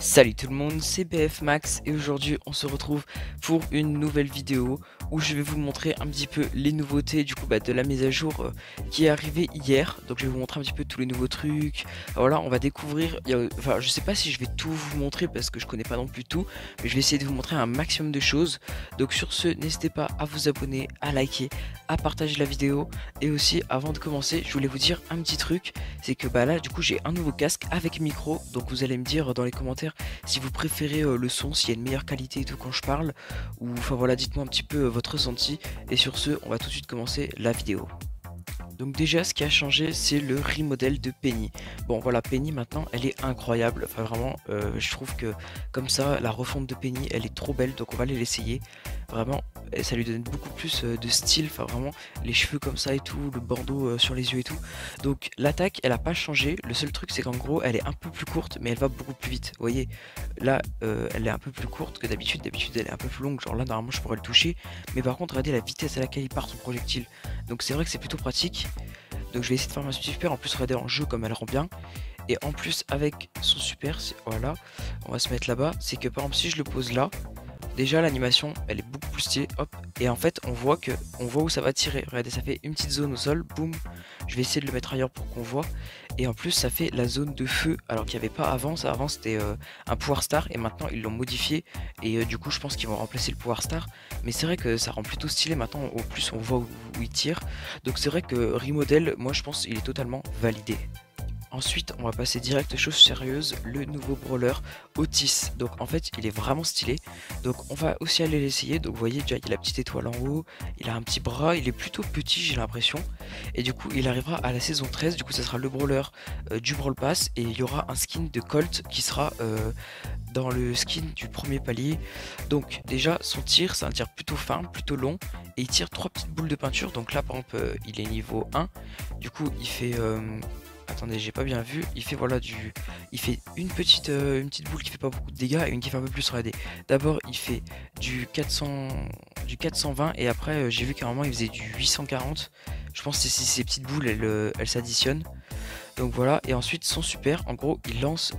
Salut tout le monde, c'est BF Max et aujourd'hui on se retrouve pour une nouvelle vidéo où je vais vous montrer un petit peu les nouveautés de la mise à jour qui est arrivée hier. Donc je vais vous montrer un petit peu tous les nouveaux trucs. Voilà, on va découvrir, enfin je sais pas si je vais tout vous montrer parce que je connais pas non plus tout, mais je vais essayer de vous montrer un maximum de choses. Donc sur ce, n'hésitez pas à vous abonner, à liker, à partager la vidéo. Et aussi avant de commencer, je voulais vous dire un petit truc, c'est que là du coup j'ai un nouveau casque avec micro. Donc vous allez me dire dans les commentaires si vous préférez le son, s'il y a une meilleure qualité et tout quand je parle, ou enfin voilà, dites-moi un petit peu votre ressenti. Et sur ce, on va tout de suite commencer la vidéo. Donc déjà, ce qui a changé, c'est le remodel de Penny. Bon voilà, Penny maintenant, elle est incroyable. Enfin vraiment, je trouve que comme ça, la refonte de Penny, elle est trop belle. Donc on va aller l'essayer. Vraiment, ça lui donne beaucoup plus de style. Enfin vraiment, les cheveux comme ça et tout, le bandeau sur les yeux et tout. Donc l'attaque, elle a pas changé. Le seul truc, c'est qu'en gros, elle est un peu plus courte, mais elle va beaucoup plus vite. Vous voyez, là, elle est un peu plus courte que d'habitude. D'habitude, elle est un peu plus longue. Genre là, normalement, je pourrais le toucher. Mais par contre, regardez la vitesse à laquelle il part son projectile. Donc c'est vrai que c'est plutôt pratique. Donc je vais essayer de faire ma super. En plus, regardez en jeu comme elle rend bien. Et en plus, avec son super, voilà, on va se mettre là-bas. C'est que par exemple, si je le pose là, déjà l'animation, elle est beaucoup plus stylée. Hop. Et en fait, on voit où ça va tirer. Regardez, ça fait une petite zone au sol. Boum. Je vais essayer de le mettre ailleurs pour qu'on voit. Et en plus, ça fait la zone de feu. Alors qu'il n'y avait pas avant. Ça, avant, c'était un pouvoir star. Et maintenant, ils l'ont modifié. Et du coup, je pense qu'ils vont remplacer le pouvoir star. Mais c'est vrai que ça rend plutôt stylé. Maintenant, au plus, on voit où il tire. Donc c'est vrai que Remodel, moi, je pense qu'il est totalement validé. Ensuite, on va passer direct aux choses sérieuses, le nouveau brawler Otis. Donc en fait, il est vraiment stylé. Donc on va aussi aller l'essayer. Donc vous voyez déjà, il a la petite étoile en haut, il a un petit bras, il est plutôt petit, j'ai l'impression. Et du coup, il arrivera à la saison 13. Du coup, ça sera le brawler du Brawl Pass. Et il y aura un skin de Colt qui sera dans le skin du premier palier. Donc déjà, son tir, c'est un tir plutôt fin, plutôt long. Et il tire 3 petites boules de peinture. Donc là, par exemple, il est niveau 1. Du coup, il fait... attendez, j'ai pas bien vu. Il fait voilà il fait une petite boule qui fait pas beaucoup de dégâts et une qui fait un peu plus. Regardez. D'abord, il fait du 420 et après, j'ai vu qu'à un moment il faisait du 840. Je pense que ces petites boules, elles s'additionnent. Donc voilà. Et ensuite, son super, en gros, il lance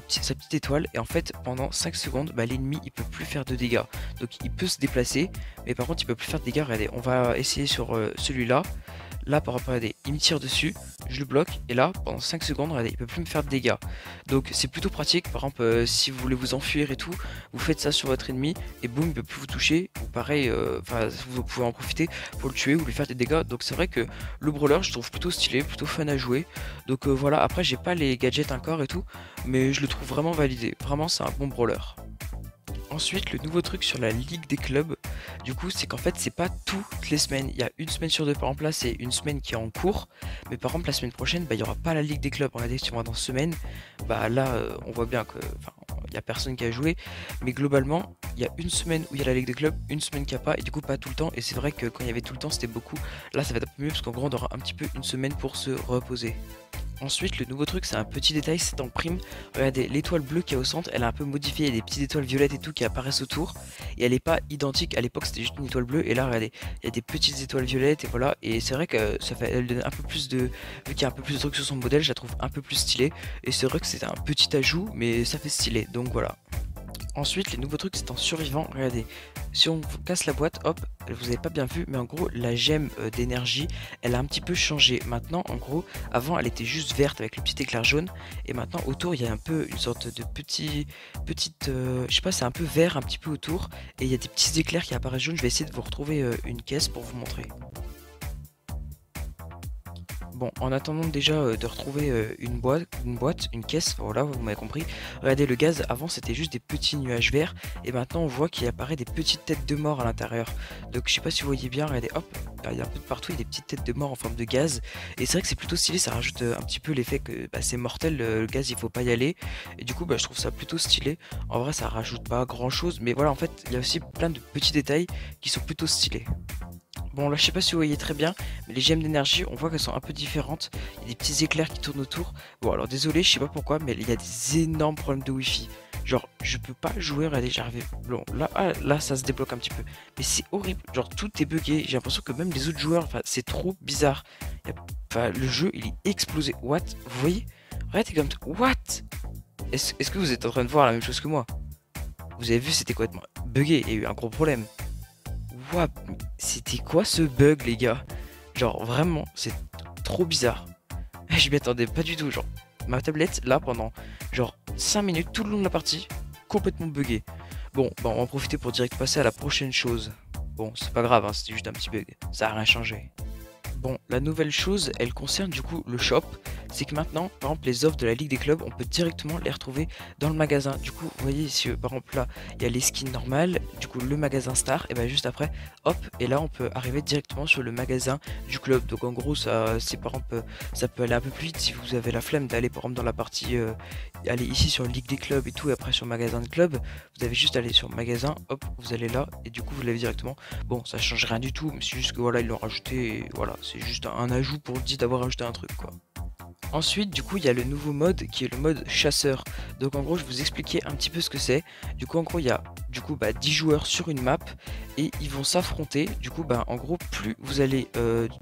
sa petite étoile et en fait pendant 5 secondes l'ennemi il peut plus faire de dégâts, donc il peut se déplacer mais par contre il peut plus faire de dégâts. Regardez, on va essayer sur celui-là. Là par exemple, regardez, il me tire dessus, je le bloque et là pendant 5 secondes, regardez, il peut plus me faire de dégâts. Donc c'est plutôt pratique. Par exemple, si vous voulez vous enfuir et tout, vous faites ça sur votre ennemi et boum, il peut plus vous toucher. Ou pareil, vous pouvez en profiter pour le tuer ou lui faire des dégâts. Donc c'est vrai que le brawler, je trouve plutôt stylé, plutôt fun à jouer. Donc voilà, après j'ai pas les gadgets encore et tout, mais je le trouve vraiment validé. Vraiment, c'est un bon brawler. Ensuite, le nouveau truc sur la ligue des clubs, du coup, c'est qu'en fait, c'est pas toutes les semaines. Il y a une semaine sur deux, par exemple, là, c'est une semaine qui est en cours. Mais par exemple, la semaine prochaine, il y aura pas la ligue des clubs. Regardez, si on va dans semaine, là, on voit bien que, il y a personne qui a joué. Mais globalement, il y a une semaine où il y a la ligue des clubs, une semaine qui a pas, et du coup, pas tout le temps. Et c'est vrai que quand il y avait tout le temps, c'était beaucoup. Là, ça va être un peu mieux parce qu'en gros, on aura un petit peu une semaine pour se reposer. Ensuite, le nouveau truc, c'est un petit détail, c'est en prime. Regardez, l'étoile bleue qui est au centre, elle a un peu modifié. Il y a des petites étoiles violettes et tout qui apparaissent autour. Et elle n'est pas identique. À l'époque, c'était juste une étoile bleue. Et là, regardez, il y a des petites étoiles violettes. Et voilà. Et c'est vrai que elle donne un peu plus de. Vu qu'il y a un peu plus de trucs sur son modèle, je la trouve un peu plus stylée. Et c'est vrai que c'est un petit ajout, mais ça fait stylé. Donc voilà. Ensuite, les nouveaux trucs, c'est en survivant. Regardez, si on casse la boîte, hop, vous n'avez pas bien vu, mais en gros, la gemme d'énergie, elle a un petit peu changé. Maintenant, en gros, avant, elle était juste verte avec le petit éclair jaune. Et maintenant, autour, il y a un peu une sorte de petite, je sais pas, c'est un peu vert un petit peu autour. Et il y a des petits éclairs qui apparaissent jaunes. Je vais essayer de vous retrouver une caisse pour vous montrer. Bon, en attendant déjà de retrouver une caisse, voilà, vous m'avez compris. Regardez, le gaz, avant c'était juste des petits nuages verts, et maintenant on voit qu'il apparaît des petites têtes de mort à l'intérieur. Donc je sais pas si vous voyez bien, regardez, hop, il y a un peu de partout, il y a des petites têtes de mort en forme de gaz. Et c'est vrai que c'est plutôt stylé, ça rajoute un petit peu l'effet que c'est mortel, le gaz, il faut pas y aller. Et du coup, je trouve ça plutôt stylé. En vrai, ça rajoute pas grand chose, mais voilà, en fait, il y a aussi plein de petits détails qui sont plutôt stylés. Bon là je sais pas si vous voyez très bien, mais les gemmes d'énergie on voit qu'elles sont un peu différentes. Il y a des petits éclairs qui tournent autour. Bon alors désolé, je sais pas pourquoi, mais il y a des énormes problèmes de wifi. Genre je peux pas jouer, regardez j'arrive. Bon là ça se débloque un petit peu. Mais c'est horrible, genre tout est buggé. J'ai l'impression que même les autres joueurs, c'est trop bizarre. Le jeu il est explosé. What? Vous voyez? Regardez comme what? est-ce que vous êtes en train de voir la même chose que moi? Vous avez vu, c'était complètement buggé, il y a eu un gros problème. Ouah, c'était quoi ce bug, les gars? Genre, vraiment, c'est trop bizarre. Je m'y attendais pas du tout, genre. Ma tablette, là, pendant genre 5 minutes, tout le long de la partie, complètement buggée. Bon, bah, on va en profiter pour direct passer à la prochaine chose. Bon, c'est pas grave, hein, c'était juste un petit bug. Ça a rien changé. Bon, la nouvelle chose, elle concerne du coup le shop. C'est que maintenant, par exemple, les offres de la Ligue des clubs, on peut directement les retrouver dans le magasin. Du coup, vous voyez ici, par exemple, là, il y a les skins normales, du coup, le magasin Star, et bien juste après, hop, et là, on peut arriver directement sur le magasin du club. Donc, en gros, ça, c'est par exemple, ça peut aller un peu plus vite si vous avez la flemme d'aller, par exemple, dans la partie, aller ici sur Ligue des clubs et tout, et après sur magasin de club, vous avez juste à aller sur magasin, hop, vous allez là, et du coup, vous l'avez directement. Bon, ça change rien du tout, mais c'est juste que voilà, ils l'ont rajouté, et voilà, c'est juste un ajout pour le dire d'avoir rajouté un truc, quoi. Ensuite, du coup, il y a le nouveau mode qui est le mode chasseur. Donc en gros, je vais vous expliquer un petit peu ce que c'est. Du coup, en gros, il y a 10 joueurs sur une map et ils vont s'affronter. Du coup, en gros, plus vous allez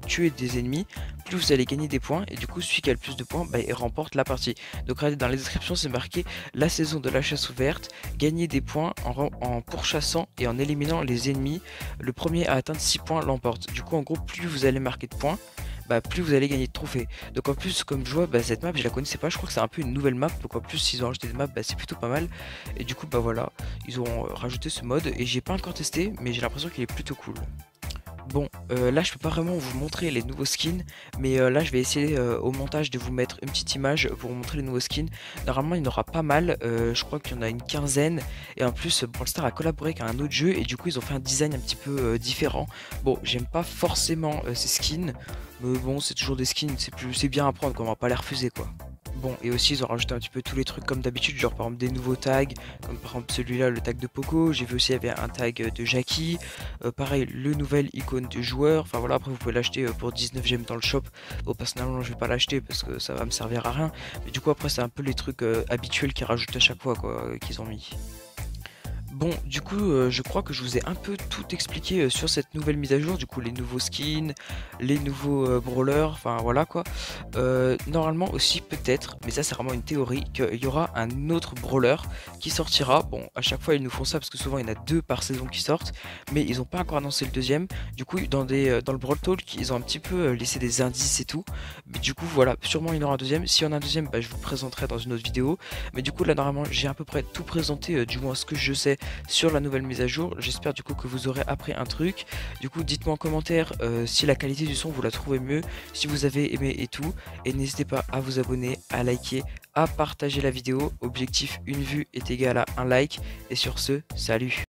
tuer des ennemis, plus vous allez gagner des points. Et du coup, celui qui a le plus de points, il remporte la partie. Donc regardez, dans les descriptions, c'est marqué la saison de la chasse ouverte, gagner des points en pourchassant et en éliminant les ennemis. Le premier à atteindre 6 points l'emporte. Du coup, en gros, plus vous allez marquer de points, plus vous allez gagner de trophées. Donc en plus, comme je vois, cette map je la connaissais pas, je crois que c'est un peu une nouvelle map, donc en plus s'ils ont rajouté des maps, c'est plutôt pas mal. Et du coup voilà, ils ont rajouté ce mode et j'ai pas encore testé, mais j'ai l'impression qu'il est plutôt cool. Bon, là je peux pas vraiment vous montrer les nouveaux skins, mais là je vais essayer au montage de vous mettre une petite image pour vous montrer les nouveaux skins. Normalement il y en aura pas mal, je crois qu'il y en a une quinzaine, et en plus Brawl Stars a collaboré avec un autre jeu, et du coup ils ont fait un design un petit peu différent. Bon, j'aime pas forcément ces skins, mais bon c'est toujours des skins, c'est bien à prendre, quoi, on va pas les refuser, quoi. Bon, et aussi ils ont rajouté un petit peu tous les trucs comme d'habitude, genre par exemple des nouveaux tags, comme par exemple celui-là, le tag de Poco. J'ai vu aussi il y avait un tag de Jackie, pareil le nouvel icône de joueur. Enfin voilà, après vous pouvez l'acheter pour 19 gemmes dans le shop. Bon, personnellement je vais pas l'acheter parce que ça va me servir à rien, mais du coup après c'est un peu les trucs habituels qu'ils rajoutent à chaque fois, quoi, qu'ils ont mis. Bon, du coup, je crois que je vous ai un peu tout expliqué sur cette nouvelle mise à jour. Du coup, les nouveaux skins, les nouveaux brawlers, enfin voilà, quoi. Normalement aussi, peut-être, mais ça c'est vraiment une théorie, qu'il y aura un autre brawler qui sortira. Bon, à chaque fois ils nous font ça parce que souvent il y en a 2 par saison qui sortent, mais ils n'ont pas encore annoncé le deuxième. Du coup, dans le Brawl Talk, ils ont un petit peu laissé des indices et tout. Mais du coup, voilà, sûrement il y en aura un deuxième. Si on a un deuxième, je vous le présenterai dans une autre vidéo. Mais du coup, là, normalement, j'ai à peu près tout présenté, du moins ce que je sais sur la nouvelle mise à jour. J'espère du coup que vous aurez appris un truc. Du coup, dites-moi en commentaire si la qualité du son vous la trouvez mieux, si vous avez aimé et tout. Et n'hésitez pas à vous abonner, à liker, à partager la vidéo. Objectif, une vue est égal à un like. Et sur ce, salut!